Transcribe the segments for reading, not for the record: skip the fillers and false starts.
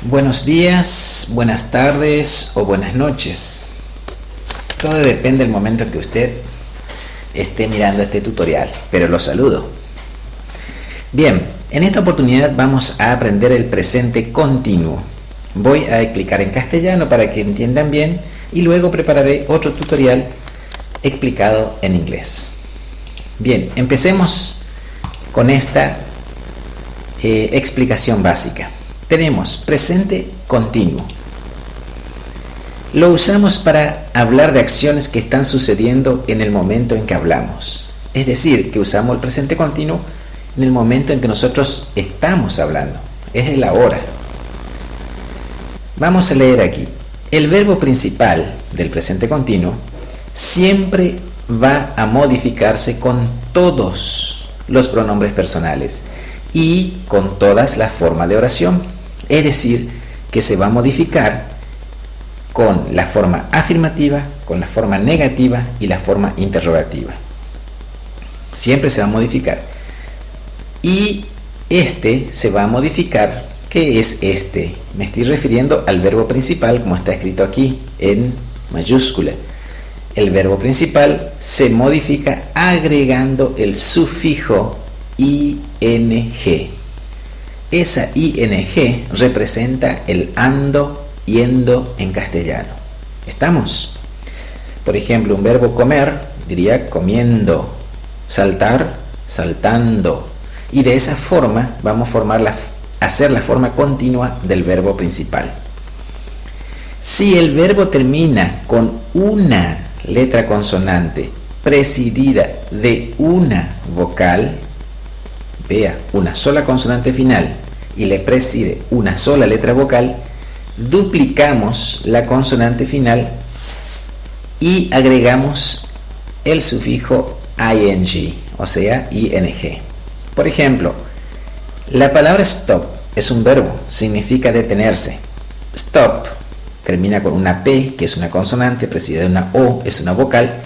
Buenos días, buenas tardes o buenas noches. Todo depende del momento en que usted esté mirando este tutorial, pero lo saludo. Bien, en esta oportunidad vamos a aprender el presente continuo. Voy a explicar en castellano para que entiendan bien y luego prepararé otro tutorial explicado en inglés. Bien, empecemos con esta explicación básica. Tenemos presente continuo. Lo usamos para hablar de acciones que están sucediendo en el momento en que hablamos. Es decir, que usamos el presente continuo en el momento en que nosotros estamos hablando. Es el ahora. Vamos a leer aquí. El verbo principal del presente continuo siempre va a modificarse con todos los pronombres personales y con todas las formas de oración. Es decir, que se va a modificar con la forma afirmativa, con la forma negativa y la forma interrogativa. Siempre se va a modificar. Y este se va a modificar. ¿Qué es este? Me estoy refiriendo al verbo principal, como está escrito aquí en mayúscula. El verbo principal se modifica agregando el sufijo ing. Esa ing representa el ando, yendo en castellano. ¿Estamos? Por ejemplo, un verbo comer diría comiendo, saltar, saltando. Y de esa forma vamos a hacer la forma continua del verbo principal. Si el verbo termina con una letra consonante precedida de una vocal, vea, una sola consonante final y le precede una sola letra vocal, duplicamos la consonante final y agregamos el sufijo ing, o sea, ing. Por ejemplo, la palabra stop es un verbo, significa detenerse. Stop termina con una P, que es una consonante, precedida de una O, es una vocal.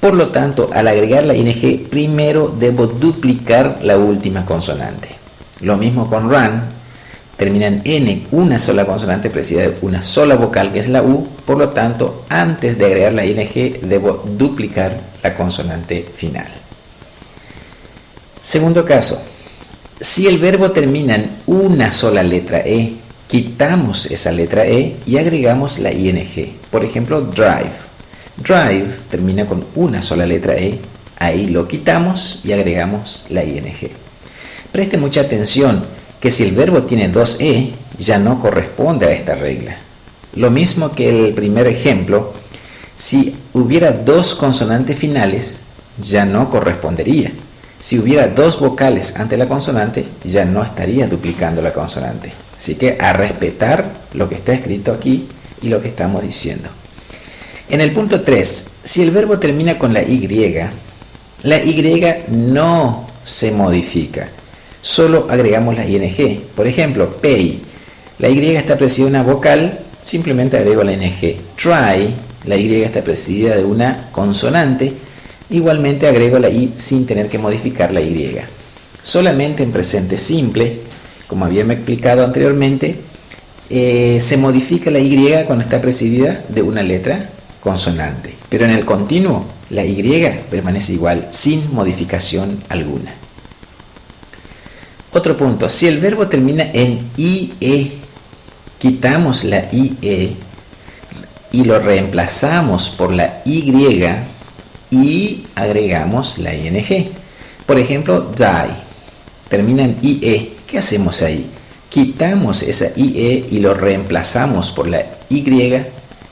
Por lo tanto, al agregar la ing, primero debo duplicar la última consonante. Lo mismo con run, termina en N, una sola consonante precedida de una sola vocal, que es la U. Por lo tanto, antes de agregar la ing, debo duplicar la consonante final. Segundo caso, si el verbo termina en una sola letra E, quitamos esa letra E y agregamos la ing. Por ejemplo, drive. Drive termina con una sola letra E, ahí lo quitamos y agregamos la ing. Preste mucha atención que si el verbo tiene dos E, ya no corresponde a esta regla. Lo mismo que el primer ejemplo, si hubiera dos consonantes finales, ya no correspondería. Si hubiera dos vocales ante la consonante, ya no estaría duplicando la consonante. Así que a respetar lo que está escrito aquí y lo que estamos diciendo. En el punto 3, si el verbo termina con la Y no se modifica, solo agregamos la ing. Por ejemplo, pay, la Y está precedida de una vocal, simplemente agrego la ing. Try, la Y está precedida de una consonante, igualmente agrego la I sin tener que modificar la Y. Solamente en presente simple, como habíamos explicado anteriormente, se modifica la Y cuando está precedida de una letra consonante, pero en el continuo la Y permanece igual sin modificación alguna. Otro punto, si el verbo termina en IE, quitamos la IE y lo reemplazamos por la Y y agregamos la ing. Por ejemplo, die termina en IE. ¿Qué hacemos ahí? Quitamos esa IE y lo reemplazamos por la Y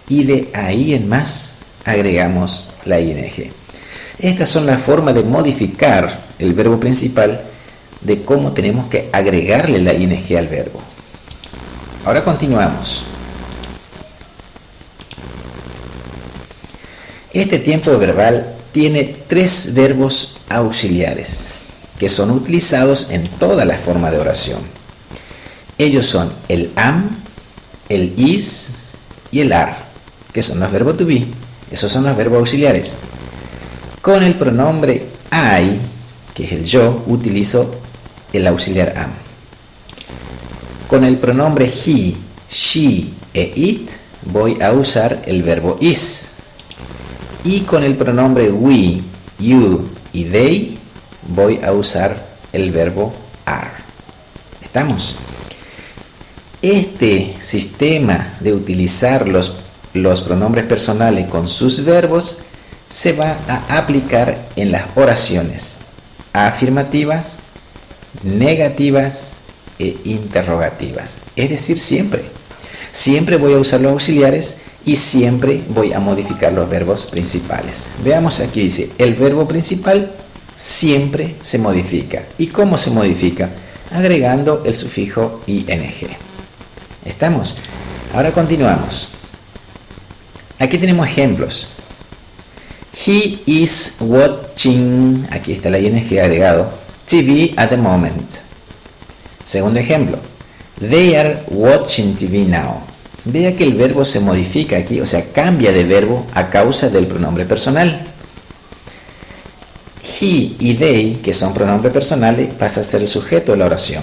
y de ahí en más agregamos la ing. Estas son las formas de modificar el verbo principal, de cómo tenemos que agregarle la ing al verbo. Ahora continuamos. Este tiempo verbal tiene tres verbos auxiliares que son utilizados en todas las formas de oración. Ellos son el am, el is y el are, que son los verbos to be. Esos son los verbos auxiliares. Con el pronombre I, que es el yo, utilizo el auxiliar am. Con el pronombre he, she e it voy a usar el verbo is. Y con el pronombre we, you y they voy a usar el verbo are. ¿Estamos? Este sistema de utilizar los pronombres personales con sus verbos se va a aplicar en las oraciones afirmativas, negativas e interrogativas. Es decir, siempre. Siempre voy a usar los auxiliares y siempre voy a modificar los verbos principales. Veamos aquí, dice, el verbo principal siempre se modifica. ¿Y cómo se modifica? Agregando el sufijo ing. ¿Estamos? Ahora continuamos. Aquí tenemos ejemplos. He is watching, aquí está la ing agregado, TV at the moment. Segundo ejemplo. They are watching TV now. Vea que el verbo se modifica aquí, o sea, cambia de verbo a causa del pronombre personal. He y they, que son pronombres personales, pasa a ser el sujeto de la oración.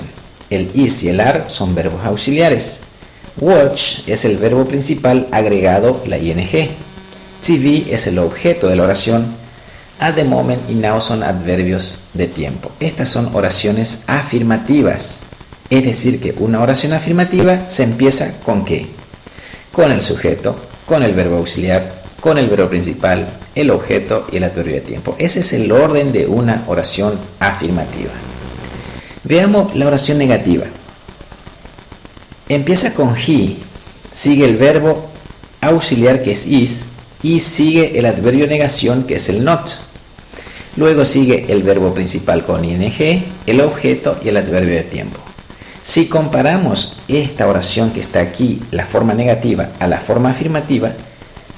El is y el are son verbos auxiliares. Watch es el verbo principal agregado la ing. TV es el objeto de la oración. At the moment y now son adverbios de tiempo. Estas son oraciones afirmativas. Es decir, que una oración afirmativa se empieza ¿con qué? Con el sujeto, con el verbo auxiliar, con el verbo principal, el objeto y el adverbio de tiempo. Ese es el orden de una oración afirmativa. Veamos la oración negativa. Empieza con he, sigue el verbo auxiliar que es is y sigue el adverbio de negación que es el not. Luego sigue el verbo principal con ing, el objeto y el adverbio de tiempo. Si comparamos esta oración que está aquí, la forma negativa, a la forma afirmativa,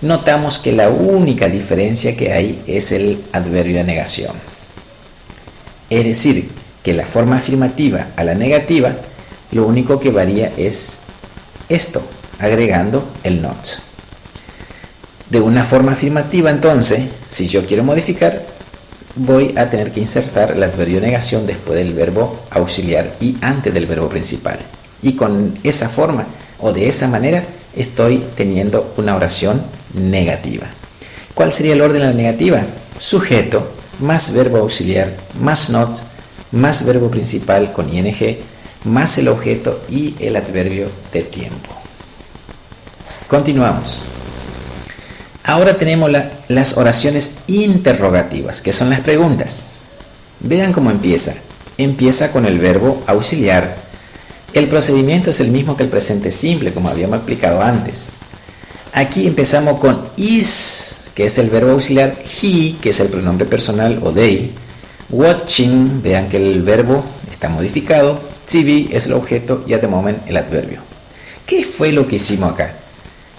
notamos que la única diferencia que hay es el adverbio de negación. Es decir, que la forma afirmativa a la negativa, lo único que varía es esto, agregando el not. De una forma afirmativa, entonces, si yo quiero modificar, voy a tener que insertar el adverbio de negación después del verbo auxiliar y antes del verbo principal. Y con esa forma o de esa manera estoy teniendo una oración negativa. ¿Cuál sería el orden de la negativa? Sujeto, más verbo auxiliar, más not, más verbo principal con ing, más el objeto y el adverbio de tiempo. Continuamos. Ahora tenemos las oraciones interrogativas, que son las preguntas. Vean cómo empieza. Empieza con el verbo auxiliar. El procedimiento es el mismo que el presente simple, como habíamos explicado antes. Aquí empezamos con is, que es el verbo auxiliar, he, que es el pronombre personal o they, watching, vean que el verbo está modificado, TV es el objeto y at the moment el adverbio. ¿Qué fue lo que hicimos acá?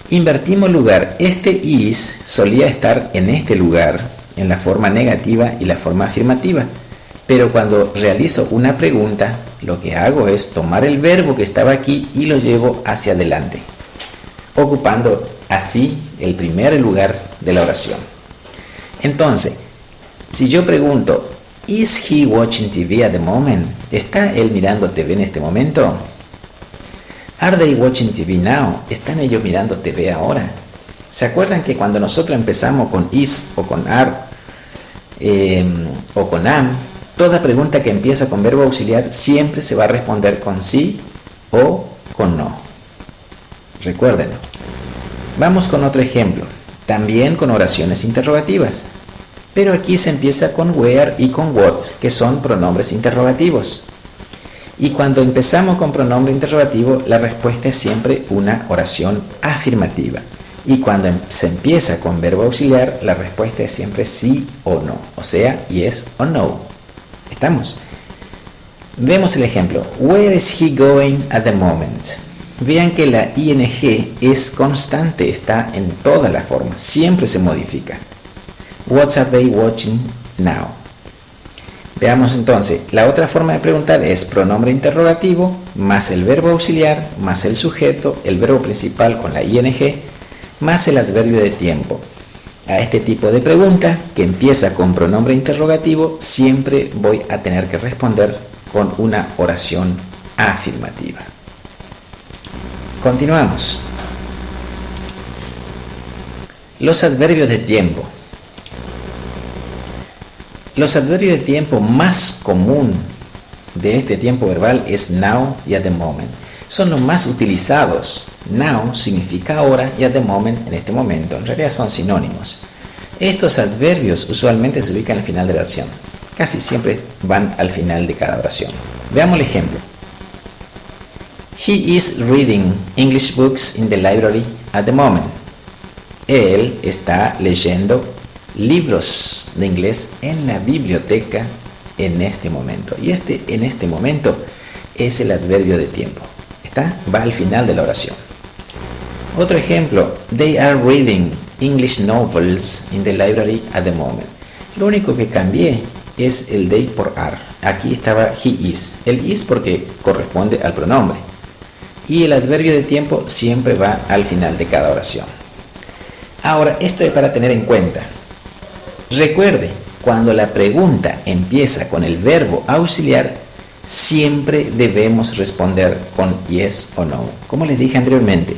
Invertimos lugar. Este is solía estar en este lugar, en la forma negativa y la forma afirmativa. Pero cuando realizo una pregunta, lo que hago es tomar el verbo que estaba aquí y lo llevo hacia adelante, ocupando así el primer lugar de la oración. Entonces, si yo pregunto, ¿Is he watching TV at the moment? ¿Está él mirando TV en este momento? ¿Are they watching TV now? ¿Están ellos mirando TV ahora? ¿Se acuerdan que cuando nosotros empezamos con is o con are o con am, toda pregunta que empieza con verbo auxiliar siempre se va a responder con sí o con no? Recuérdenlo. Vamos con otro ejemplo, también con oraciones interrogativas. Pero aquí se empieza con where y con what, que son pronombres interrogativos. Y cuando empezamos con pronombre interrogativo, la respuesta es siempre una oración afirmativa. Y cuando se empieza con verbo auxiliar, la respuesta es siempre sí o no, o sea, yes o no. ¿Estamos? Vemos el ejemplo. Where is he going at the moment? Vean que la ing es constante, está en toda la forma, siempre se modifica. What are they watching now? Veamos entonces, la otra forma de preguntar es pronombre interrogativo más el verbo auxiliar más el sujeto, el verbo principal con la ing más el adverbio de tiempo. A este tipo de pregunta que empieza con pronombre interrogativo siempre voy a tener que responder con una oración afirmativa. Continuamos. Los adverbios de tiempo. Los adverbios de tiempo más común de este tiempo verbal es now y at the moment. Son los más utilizados. Now significa ahora y at the moment, en este momento. En realidad son sinónimos. Estos adverbios usualmente se ubican al final de la oración. Casi siempre van al final de cada oración. Veamos el ejemplo. He is reading English books in the library at the moment. Él está leyendo libros de inglés en la biblioteca en este momento. Y en este momento es el adverbio de tiempo. Va al final de la oración. Otro ejemplo. They are reading English novels in the library at the moment. Lo único que cambié es el they por are. Aquí estaba he is. El is porque corresponde al pronombre. Y el adverbio de tiempo siempre va al final de cada oración. Ahora, esto es para tener en cuenta. Recuerde, cuando la pregunta empieza con el verbo auxiliar, siempre debemos responder con yes o no, como les dije anteriormente.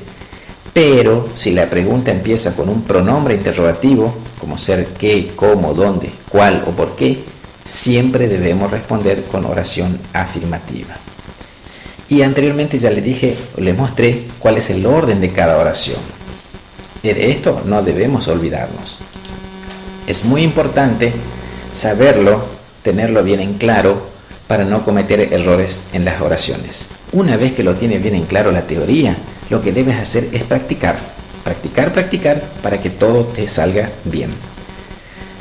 Pero si la pregunta empieza con un pronombre interrogativo, como ser qué, cómo, dónde, cuál o por qué, siempre debemos responder con oración afirmativa. Y anteriormente ya les dije, les mostré cuál es el orden de cada oración. De esto no debemos olvidarnos. Es muy importante saberlo, tenerlo bien en claro, para no cometer errores en las oraciones. Una vez que lo tienes bien en claro la teoría, lo que debes hacer es practicar. Practicar para que todo te salga bien.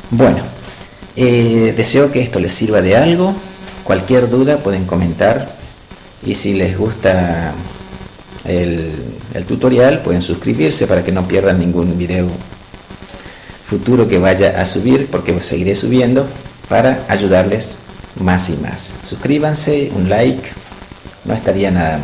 Bueno, deseo que esto les sirva de algo. Cualquier duda pueden comentar. Y si les gusta el tutorial, pueden suscribirse para que no pierdan ningún video futuro que vaya a subir, porque seguiré subiendo para ayudarles más y más. Suscríbanse, un like, no estaría nada mal.